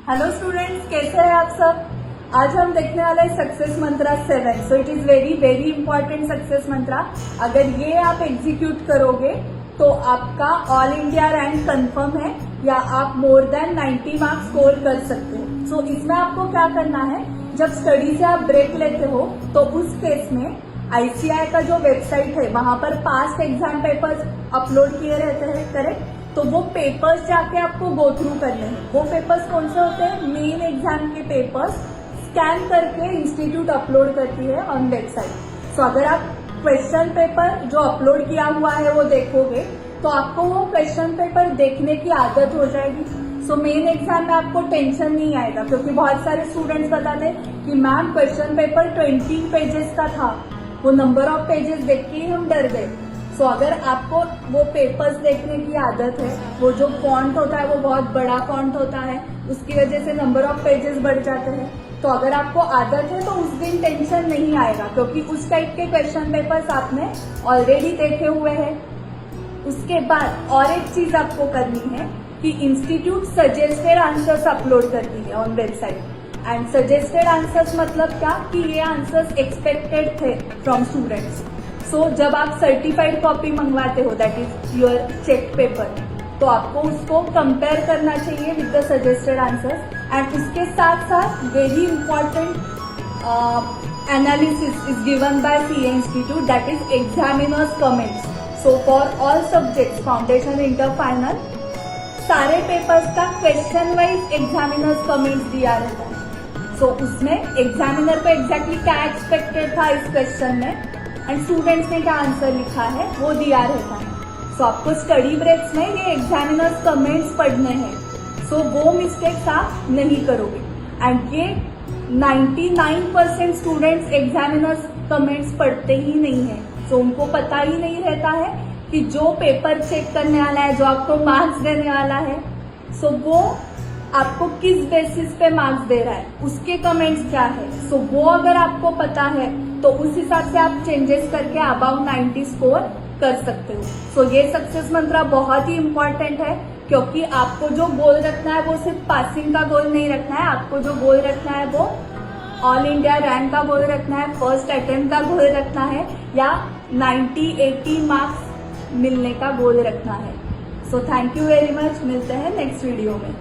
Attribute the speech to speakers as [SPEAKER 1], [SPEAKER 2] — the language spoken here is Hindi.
[SPEAKER 1] हेलो स्टूडेंट्स, कैसे हैं आप सब। आज हम देखने वाले हैं success mantra 7। So it is very very important success mantra. अगर ये आप एग्जीक्यूट करोगे तो आपका ऑल इंडिया रैंक कंफर्म है या आप मोर देन 90 मार्क्स स्कोर कर सकते हो। सो इसमें आपको क्या करना है, जब स्टडी से आप ब्रेक लेते हो तो उस केस में ICAI का जो वेबसाइट है वहां पर पास्ट एग्जाम पेपर्स अपलोड किए रहते हैं, करेक्ट। तो वो पेपर्स जाके आपको गो थ्रू करने हैं। वो पेपर्स कौन से होते हैं, मेन एग्जाम के पेपर्स स्कैन करके इंस्टीट्यूट अपलोड करती है ऑन वेबसाइट। सो अगर आप क्वेश्चन पेपर जो अपलोड किया हुआ है वो देखोगे तो आपको वो क्वेश्चन पेपर देखने की आदत हो जाएगी। सो मेन एग्जाम में आपको टेंशन नहीं आएगा, क्योंकि बहुत सारे स्टूडेंट्स बताते हैं कि मैम क्वेश्चन पेपर 20 पेजेस का था, वो नंबर ऑफ पेजेस देख के ही हम डर गए। सो अगर आपको वो पेपर्स देखने की आदत है, वो जो फॉन्ट होता है वो बहुत बड़ा फॉन्ट होता है, उसकी वजह से नंबर ऑफ पेजेस बढ़ जाते हैं। तो अगर आपको आदत है तो उस दिन टेंशन नहीं आएगा, क्योंकि उस टाइप के क्वेश्चन पेपर्स आपने ऑलरेडी देखे हुए हैं। उसके बाद और एक चीज आपको करनी है कि इंस्टीट्यूट सजेस्टेड आंसर्स अपलोड करती है on website. And suggested answers मतलब क्या कि ये आंसर्स एक्सपेक्टेड थे फ्रॉम स्टूडेंट्स। सो जब आप सर्टिफाइड कॉपी मंगवाते हो, that is your check paper, तो आपको उसको कंपेयर करना चाहिए with the suggested answers. And उसके साथ साथ very important analysis is given by CA institute, that is examiners comments. So for all subjects, foundation, inter, final, सारे पेपर्स का क्वेश्चन वाइज एग्जामिनर्स कमेंट्स दिया रहता है। सो उसमें एग्जामिनर को एग्जैक्टली क्या एक्सपेक्टेड था इस क्वेश्चन में एंड स्टूडेंट्स ने क्या आंसर लिखा है वो दिया रहता है। सो आपको स्टडी ब्रेक्स में ये एग्जामिनर्स कमेंट्स पढ़ने हैं। सो वो मिस्टेक्स आप नहीं करोगे। एंड ये 99% स्टूडेंट्स एग्जामिनर्स कमेंट्स पढ़ते ही नहीं है। सो उनको पता ही नहीं रहता है कि जो पेपर चेक करने वाला है, जो आपको मार्क्स देने वाला है, सो वो आपको किस बेसिस पे मार्क्स दे रहा है, उसके कमेंट्स क्या है। सो वो अगर आपको पता है तो उस हिसाब से आप चेंजेस करके अबाउट 90 स्कोर कर सकते हो। सो ये सक्सेस मंत्रा बहुत ही इंपॉर्टेंट है, क्योंकि आपको जो गोल रखना है वो सिर्फ पासिंग का गोल नहीं रखना है। आपको जो गोल रखना है वो ऑल इंडिया रैंक का गोल रखना है, फर्स्ट अटेम्प्ट का गोल रखना है, या 90-80 मार्क्स मिलने का गोल रखना है। So thank you very much. मिलते हैं नेक्स्ट वीडियो में।